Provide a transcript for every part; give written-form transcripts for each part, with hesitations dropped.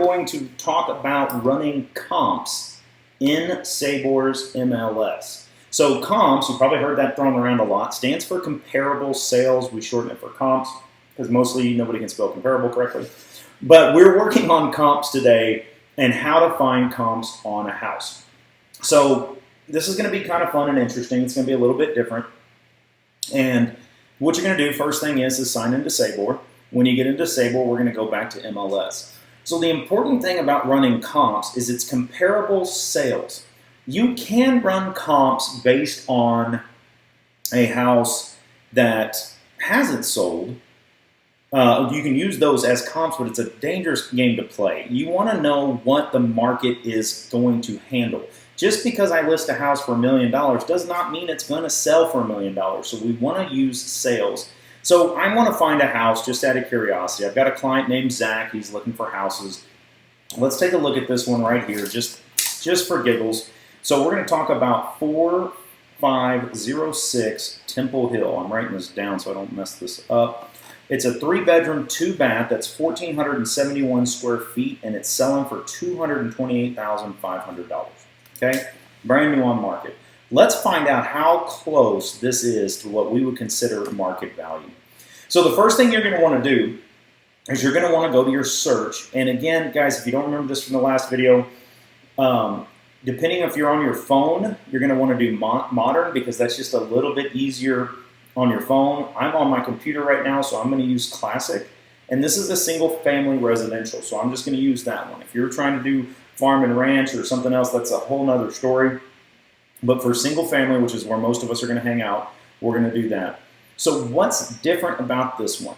going to talk about running comps in SABOR's MLS. So comps, you probably heard that thrown around a lot, stands for comparable sales. We shorten it for comps because mostly nobody can spell comparable correctly. But we're working on comps today and how to find comps on a house. So this is going to be kind of fun and interesting. It's going to be a little bit different. And what you're going to do, first thing is sign into SABOR. When you get into SABOR, we're going to go back to MLS. So the important thing about running comps is it's comparable sales. You can run comps based on a house that hasn't sold. You can use those as comps, but it's a dangerous game to play. You want to know what the market is going to handle. Just because I list a house for $1 million does not mean it's going to sell for $1 million. So we want to use sales. So I want to find a house just out of curiosity. I've got a client named Zach. He's looking for houses. Let's take a look at this one right here, just for giggles. So we're going to talk about 4506 Temple Hill. I'm writing this down so I don't mess this up. It's a 3-bedroom, 2-bath that's 1,471 square feet, and it's selling for $228,500. Okay, brand new on market. Let's find out how close this is to what we would consider market value. So the first thing you're going to want to do is you're going to want to go to your search. And again, guys, if you don't remember this from the last video, depending if you're on your phone, you're going to want to do modern because that's just a little bit easier on your phone. I'm on my computer right now, so I'm going to use classic. And this is a single family residential, so I'm just going to use that one. If you're trying to do farm and ranch or something else, that's a whole nother story. But for single family, which is where most of us are going to hang out, we're going to do that. So what's different about this one?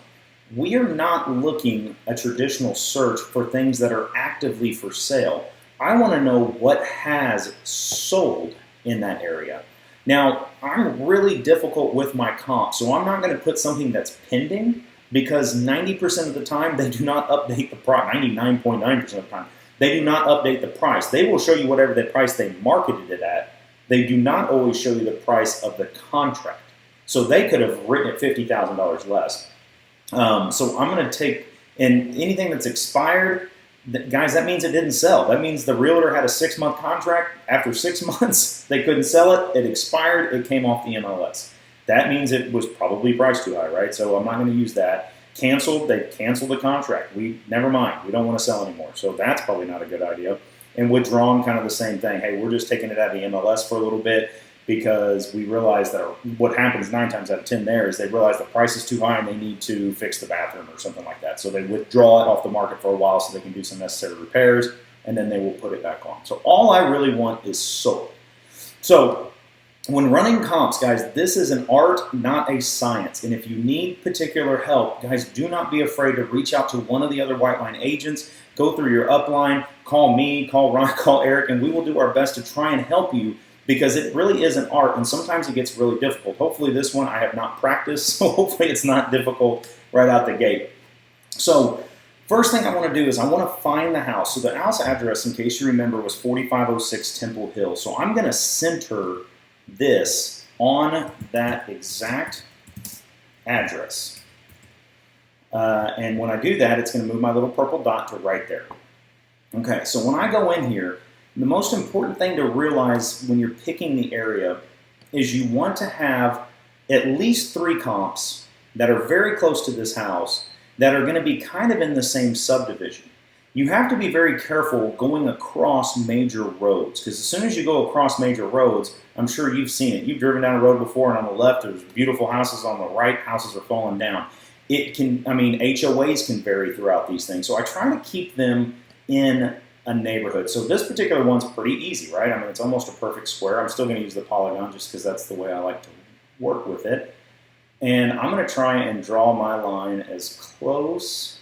We are not looking a traditional search for things that are actively for sale. I want to know what has sold in that area. Now, I'm really difficult with my comps, so I'm not going to put something that's pending because 90% of the time they do not update the price, 99.9% of the time. They do not update the price. They will show you whatever the price they marketed it at. They do not always show you the price of the contract. So they could have written it $50,000 less. So I'm going to take, and anything that's expired, guys, that means it didn't sell. That means the realtor had a 6-month contract. After 6 months, they couldn't sell it. It expired. It came off the MLS. That means it was probably priced too high, right? So I'm not going to use that. Canceled, they canceled the contract. Never mind, we don't want to sell anymore. So that's probably not a good idea. And withdrawn, kind of the same thing. Hey, we're just taking it out of the MLS for a little bit because we realize that what happens 9 times out of 10 there is they realize the price is too high and they need to fix the bathroom or something like that. So they withdraw it off the market for a while so they can do some necessary repairs, and then they will put it back on. So all I really want is sold. So when running comps, guys, this is an art, not a science. And if you need particular help, guys, do not be afraid to reach out to one of the other White Line agents. Go through your upline, call me, call Ron, call Eric, and we will do our best to try and help you because it really is an art, and sometimes it gets really difficult. Hopefully this one I have not practiced, so hopefully it's not difficult right out the gate. So first thing I want to do is I want to find the house. So the house address, in case you remember, was 4506 Temple Hill. So I'm going to center this on that exact address. And when I do that, it's going to move my little purple dot to right there. Okay, so when I go in here, the most important thing to realize when you're picking the area is you want to have at least 3 comps that are very close to this house that are going to be kind of in the same subdivision. You have to be very careful going across major roads because as soon as you go across major roads, I'm sure you've seen it. You've driven down a road before and on the left there's beautiful houses, on the right houses are falling down. HOAs can vary throughout these things. So I try to keep them in a neighborhood. So this particular one's pretty easy, right? I mean, it's almost a perfect square. I'm still going to use the polygon just because that's the way I like to work with it. And I'm going to try and draw my line as close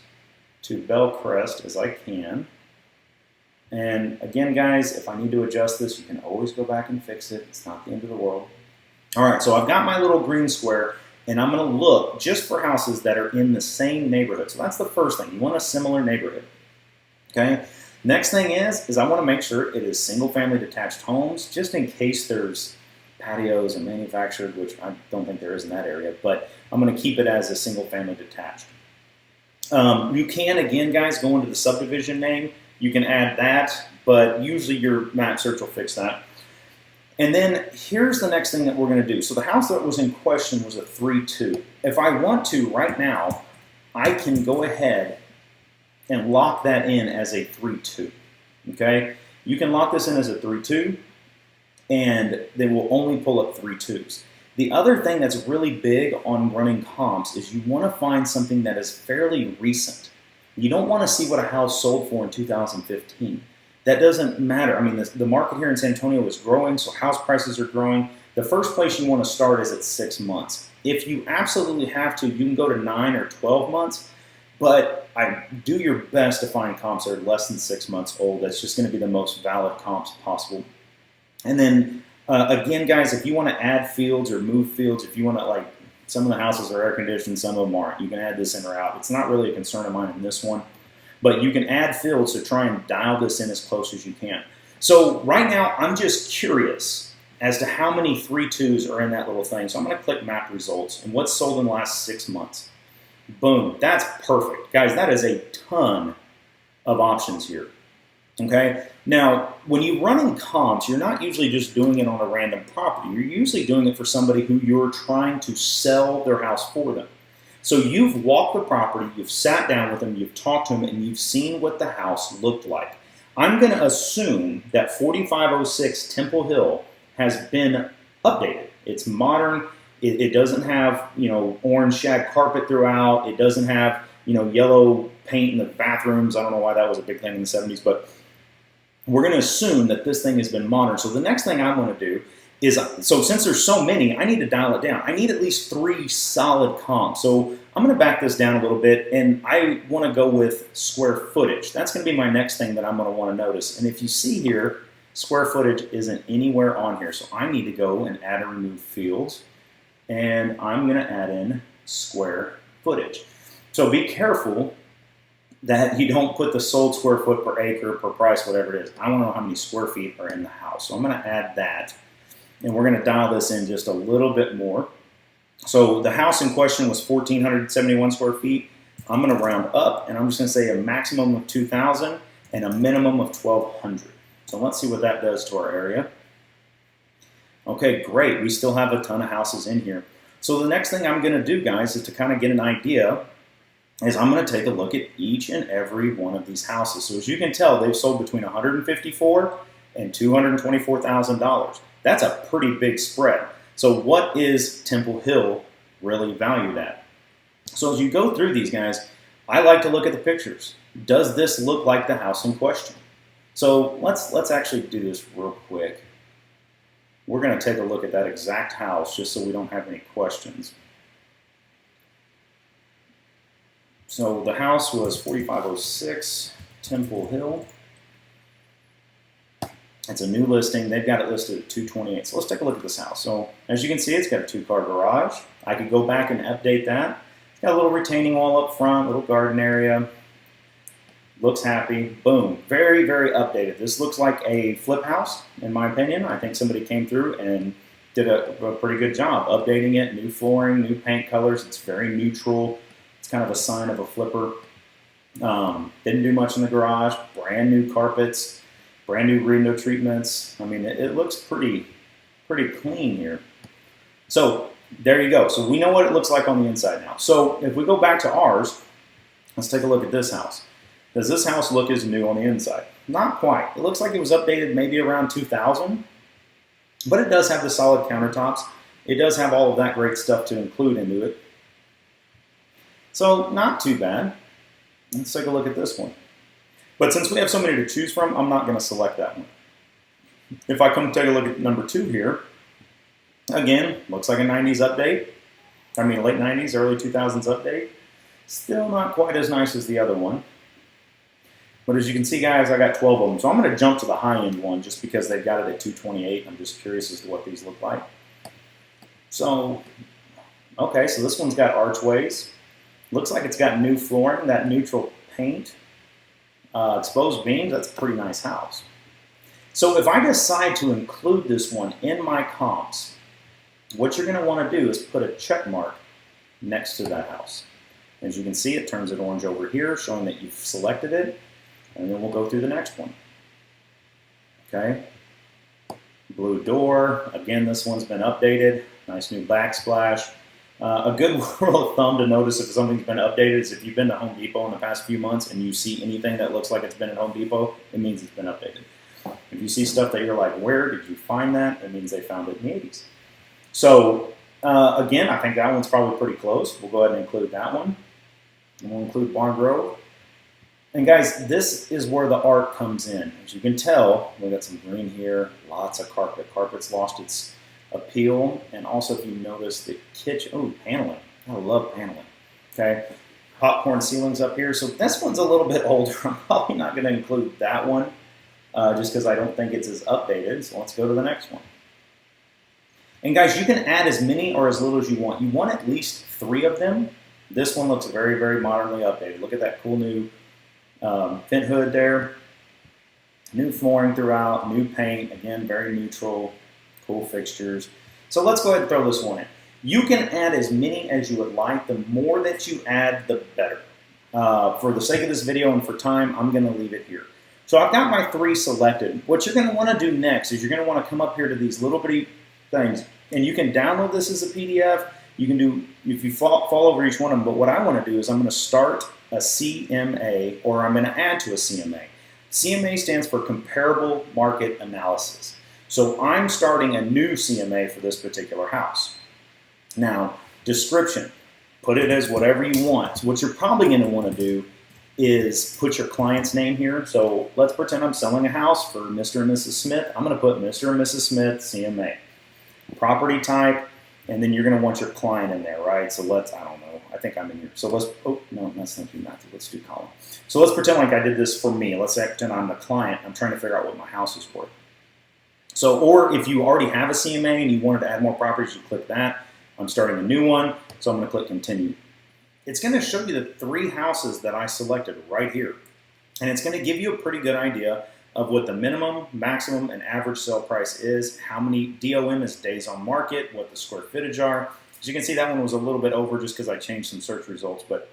to Bellcrest as I can. And again, guys, if I need to adjust this, you can always go back and fix it. It's not the end of the world. All right, so I've got my little green square, and I'm going to look just for houses that are in the same neighborhood. So that's the first thing. You want a similar neighborhood. Okay. Next thing is I want to make sure it is single-family detached homes, just in case there's patios and manufactured, which I don't think there is in that area, but I'm going to keep it as a single-family detached. You can, again, guys, go into the subdivision name. You can add that, but usually your map search will fix that. And then here's the next thing that we're going to do. So the house that was in question was a 3-2. If I want to right now, I can go ahead and lock that in as a 3-2. Okay? You can lock this in as a 3-2, and they will only pull up 3-2s. The other thing that's really big on running comps is you want to find something that is fairly recent. You don't want to see what a house sold for in 2015. That doesn't matter. I mean, the market here in San Antonio is growing, so house prices are growing. The first place you want to start is at 6 months. If you absolutely have to, you can go to 9 or 12 months, but I do your best to find comps that are less than 6 months old. That's just going to be the most valid comps possible. And then, again, guys, if you want to add fields or move fields, if you want to, like, some of the houses are air conditioned, some of them aren't. You can add this in or out. It's not really a concern of mine in this one. But you can add fields to try and dial this in as close as you can. So right now, I'm just curious as to how many 3-2s are in that little thing. So I'm going to click map results and what's sold in the last 6 months. Boom, that's perfect. Guys, that is a ton of options here. Okay, now when you're running comps, you're not usually just doing it on a random property. You're usually doing it for somebody who you're trying to sell their house for them. So you've walked the property, you've sat down with them, you've talked to them, and you've seen what the house looked like. I'm going to assume that 4506 Temple Hill has been updated. It's modern. It doesn't have, orange shag carpet throughout. It doesn't have, yellow paint in the bathrooms. I don't know why that was a big thing in the 70s, but we're going to assume that this thing has been modern. So the next thing I'm going to do is, so since there's so many, I need to dial it down. I need at least 3 solid comps. So I'm going to back this down a little bit, and I want to go with square footage. That's going to be my next thing that I'm going to want to notice. And if you see here, square footage isn't anywhere on here. So I need to go and add and remove fields, and I'm going to add in square footage. So be careful that you don't put the sold square foot per acre, per price, whatever it is. I want to know how many square feet are in the house. So I'm going to add that. And we're going to dial this in just a little bit more. So the house in question was 1,471 square feet. I'm going to round up, and I'm just going to say a maximum of 2,000 and a minimum of 1,200. So let's see what that does to our area. Okay, great. We still have a ton of houses in here. So the next thing I'm going to do, guys, is to kind of get an idea is I'm going to take a look at each and every one of these houses. So as you can tell, they've sold between $154,000 and $224,000. That's a pretty big spread. So what is Temple Hill really valued at? So as you go through these guys, I like to look at the pictures. Does this look like the house in question? So let's actually do this real quick. We're going to take a look at that exact house just so we don't have any questions. So the house was 4506 Temple Hill. It's a new listing. They've got it listed at 228. So let's take a look at this house. So as you can see, it's got a 2-car garage. I could go back and update that. It's got a little retaining wall up front, little garden area. Looks happy. Boom. Very, very updated. This looks like a flip house, in my opinion. I think somebody came through and did a pretty good job updating it. New flooring, new paint colors. It's very neutral. It's kind of a sign of a flipper. Didn't do much in the garage. Brand new carpets. Brand new window treatments. I mean, it looks pretty clean here. So there you go. So we know what it looks like on the inside now. So if we go back to ours, let's take a look at this house. Does this house look as new on the inside? Not quite. It looks like it was updated maybe around 2000, but it does have the solid countertops. It does have all of that great stuff to include into it. So not too bad. Let's take a look at this one. But since we have so many to choose from, I'm not going to select that one. If I come take a look at number 2 here, again, looks like a 90s update. I mean, late 90s, early 2000s update. Still not quite as nice as the other one. But as you can see, guys, I got 12 of them. So I'm going to jump to the high-end one just because they've got it at 228. I'm just curious as to what these look like. So, okay, so this one's got archways. Looks like it's got new flooring, that neutral paint. Exposed beams, that's a pretty nice house. So if I decide to include this one in my comps, what you're going to want to do is put a check mark next to that house. As you can see, it turns it orange over here, showing that you've selected it. And then we'll go through the next one. Okay. Blue door. Again, this one's been updated. Nice new backsplash. A good rule of thumb to notice if something's been updated is if you've been to Home Depot in the past few months and you see anything that looks like it's been at Home Depot, it means it's been updated. If you see stuff that you're like, where did you find that? It means they found it in the 80s. So, again, I think that one's probably pretty close. We'll go ahead and include that one. And we'll include Barn Grove. And guys, this is where the art comes in. As you can tell, we got some green here, lots of carpet. Carpet's lost its appeal. And also, if you notice the kitchen, oh, paneling. I love paneling. Okay, popcorn ceilings up here. So this one's a little bit older. I'm probably not going to include that one just because I don't think it's as updated. So let's go to the next one. And guys, you can add as many or as little as you want. You want at least 3 of them. This one looks very, very modernly updated. Look at that cool new vent hood there. New flooring throughout, new paint. Again, very neutral, cool fixtures. So let's go ahead and throw this one in. You can add as many as you would like. The more that you add, the better. For the sake of this video and for time, I'm going to leave it here. So I've got my 3 selected. What you're going to want to do next is you're going to want to come up here to these little bitty things. And you can download this as a PDF. You can do, if you fall over each one of them, but what I want to do is I'm going to start a CMA, or I'm going to add to a CMA. CMA stands for Comparable Market Analysis. So I'm starting a new CMA for this particular house. Now, description, put it as whatever you want. So what you're probably going to want to do is put your client's name here. So let's pretend I'm selling a house for Mr. and Mrs. Smith. I'm going to put Mr. and Mrs. Smith, CMA. Property type, and then you're going to want your client in there, right? So let's, I don't know, I think I'm in here. So let's, oh, no, let's not do Matthew. Let's do Colin. So let's pretend like I did this for me. Let's pretend I'm the client. I'm trying to figure out what my house is worth. So, or if you already have a CMA and you wanted to add more properties, you click that. I'm starting a new one, so I'm going to click continue. It's going to show you the 3 houses that I selected right here. And it's going to give you a pretty good idea of what the minimum, maximum, and average sale price is, how many DOM is days on market, what the square footage are. As you can see, that one was a little bit over just because I changed some search results. But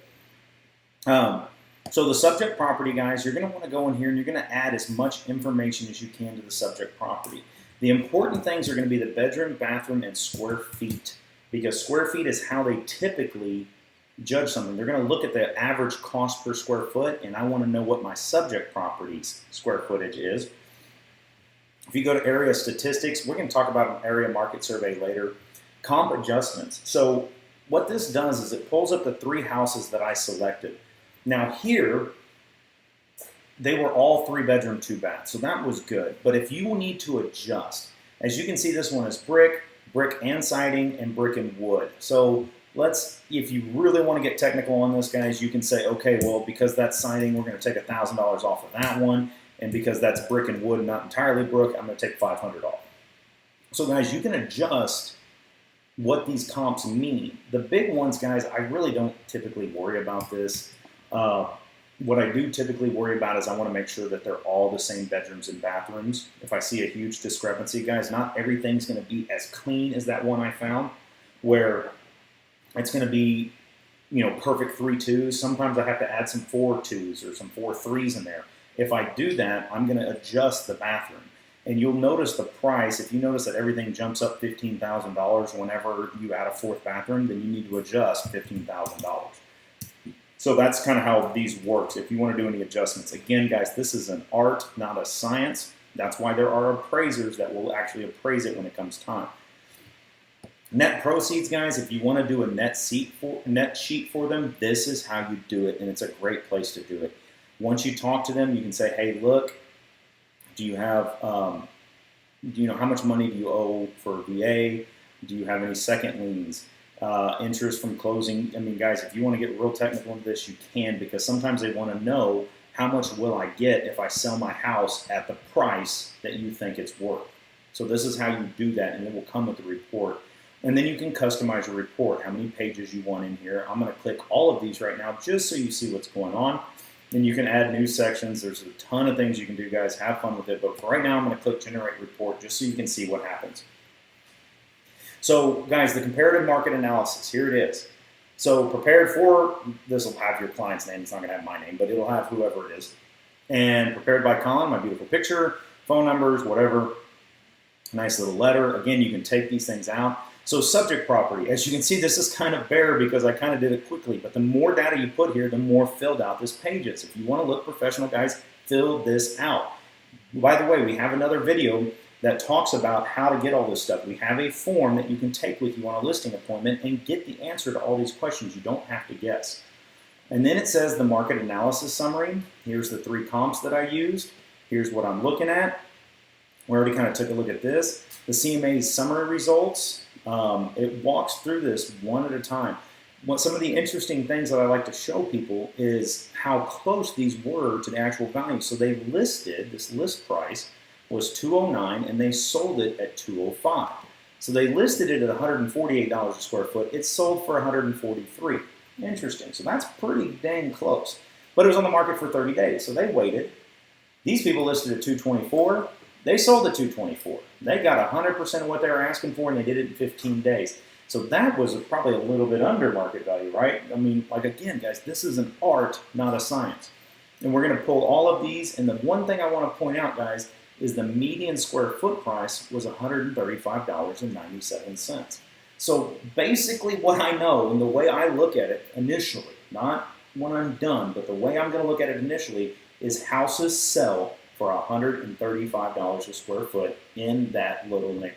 so the subject property, guys, you're going to want to go in here and you're going to add as much information as you can to the subject property. The important things are going to be the bedroom, bathroom, and square feet, because square feet is how they typically judge something. They're going to look at the average cost per square foot, and I want to know what my subject property's square footage is. If you go to area statistics, we're going to talk about an area market survey later. Comp adjustments. So what this does is it pulls up the 3 houses that I selected. Now here, they were all 3-bedroom, 2-bath, so that was good. But if you need to adjust, as you can see, this one is brick, brick and siding, and brick and wood. So let's, if you really want to get technical on this, guys, you can say, okay, well, because that's siding, we're going to take $1,000 off of that one. And because that's brick and wood, not entirely brick, I'm going to take $500 off. So, guys, you can adjust what these comps mean. The big ones, guys, I really don't typically worry about this. What I do typically worry about is I want to make sure that they're all the same bedrooms and bathrooms. If I see a huge discrepancy, guys, not everything's going to be as clean as that one I found, where it's going to be, you know, perfect 3 2s. Sometimes I have to add some 4 2s or some 4 3s in there. If I do that, I'm going to adjust the bathroom. And you'll notice the price. If you notice that everything jumps up $15,000 whenever you add a 4th bathroom, then you need to adjust $15,000. So that's kind of how these work. If you want to do any adjustments. Again, guys, this is an art, not a science. That's why there are appraisers that will actually appraise it when it comes time. Net proceeds, guys, if you want to do a net sheet for them, this is how you do it, and it's a great place to do it. Once you talk to them, you can say, hey, look, do you have, you know, how much money do you owe for VA? Do you have any second liens? Interest from closing. I mean, guys, if you want to get real technical into this, you can, because sometimes they want to know how much will I get if I sell my house at the price that you think it's worth. So this is how you do that, and it will come with the report. And then you can customize your report, how many pages you want in here. I'm going to click all of these right now just so you see what's going on. Then you can add new sections. There's a ton of things you can do, guys. Have fun with it. But for right now, I'm going to click Generate Report just so you can see what happens. So, guys, the comparative market analysis, here it is. So prepared for, this will have your client's name. It's not going to have my name, but it'll have whoever it is. And prepared by Colin, my beautiful picture, phone numbers, whatever. Nice little letter. Again, you can take these things out. So subject property, as you can see, this is kind of bare because I kind of did it quickly, but the more data you put here, the more filled out this page is. If you want to look professional, guys, fill this out. By the way, we have another video that talks about how to get all this stuff. We have a form that you can take with you on a listing appointment and get the answer to all these questions. You don't have to guess. And then it says the market analysis summary. Here's the 3 comps that I used. Here's what I'm looking at. We already kind of took a look at this. The CMA's summary results. It walks through this one at a time. Some of the interesting things that I like to show people is how close these were to the actual value. So they listed, this list price was $209 and they sold it at $205. So they listed it at $148 a square foot. It sold for $143. Interesting. So that's pretty dang close. But it was on the market for 30 days. So they waited. These people listed at $224. They sold at $224. They got 100% of what they were asking for, and they did it in 15 days. So that was probably a little bit under market value, right? I mean, like again, guys, this is an art, not a science. And we're going to pull all of these. And the one thing I want to point out, guys, is the median square foot price was $135.97. So basically what I know and the way I look at it initially, not when I'm done, but the way I'm going to look at it initially is houses sell for $135 a square foot in that little neighborhood.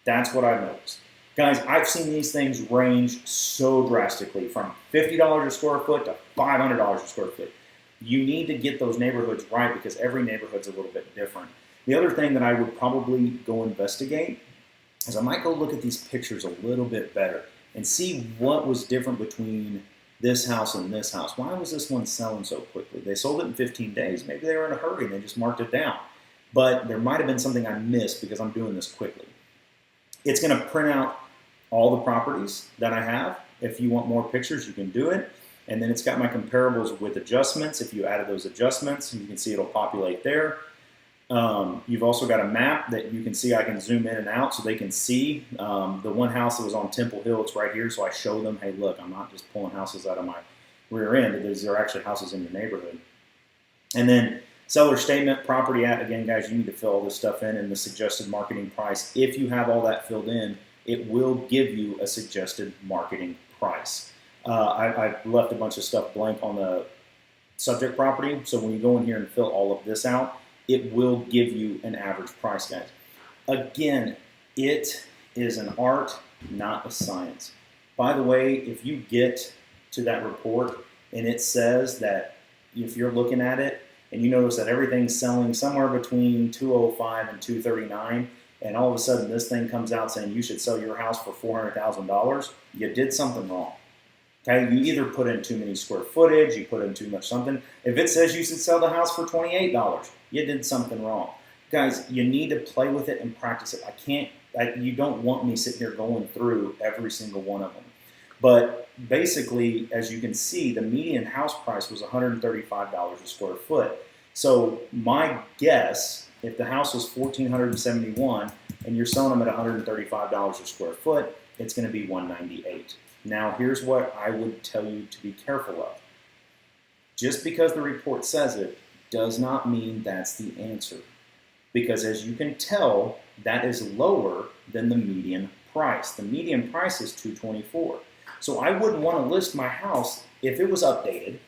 That's what I've noticed. Guys, I've seen these things range so drastically from $50 a square foot to $500 a square foot. You need to get those neighborhoods right because every neighborhood's a little bit different. The other thing that I would probably go investigate is I might go look at these pictures a little bit better and see what was different between this house and this house. Why was this one selling so quickly? They sold it in 15 days. Maybe they were in a hurry and they just marked it down. But there might have been something I missed because I'm doing this quickly. It's going to print out all the properties that I have. If you want more pictures, you can do it. And then it's got my comparables with adjustments. If you added those adjustments, you can see it'll populate there. You've also got a map that you can see. I can zoom in and out so they can see. The one house that was on Temple Hill, it's right here. So I show them, hey, look, I'm not just pulling houses out of my rear end. These are actually houses in your neighborhood. And then seller statement, property at, again, guys, you need to fill all this stuff in and the suggested marketing price. If you have all that filled in, it will give you a suggested marketing price. I left a bunch of stuff blank on the subject property. So when you go in here and fill all of this out, it will give you an average price, guys. Again, it is an art, not a science. By the way, if you get to that report and it says that if you're looking at it and you notice that everything's selling somewhere between 205 and 239, and all of a sudden this thing comes out saying you should sell your house for $400,000, you did something wrong. Okay, you either put in too many square footage, you put in too much something. If it says you should sell the house for $28, you did something wrong. Guys, you need to play with it and practice it. You don't want me sitting here going through every single one of them. But basically, as you can see, the median house price was $135 a square foot. So my guess, if the house was $1,471 and you're selling them at $135 a square foot, it's going to be $198. Now, here's what I would tell you to be careful of. Just because the report says it does not mean that's the answer. Because as you can tell, that is lower than the median price. The median price is $224. So I wouldn't want to list my house if it was updated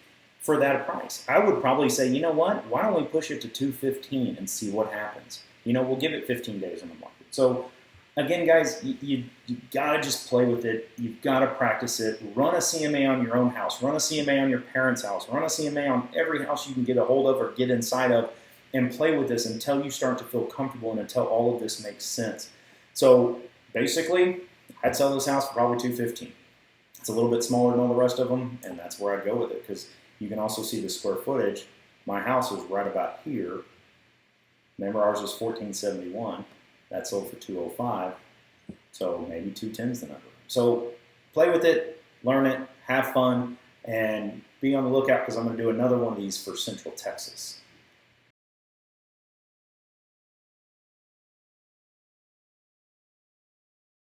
for that price. I would probably say, you know what? Why don't we push it to $215 and see what happens? You know, we'll give it 15 days on the market. So again, guys, you got to just play with it. You've got to practice it. Run a CMA on your own house. Run a CMA on your parents' house. Run a CMA on every house you can get a hold of or get inside of, and play with this until you start to feel comfortable and until all of this makes sense. So basically, I'd sell this house for probably $215. It's a little bit smaller than all the rest of them, and that's where I'd go with it because you can also see the square footage. My house was right about here. Remember, ours was $1,471. That sold for $205, so maybe $210 is the number. So play with it, learn it, have fun, and be on the lookout because I'm going to do another one of these for Central Texas.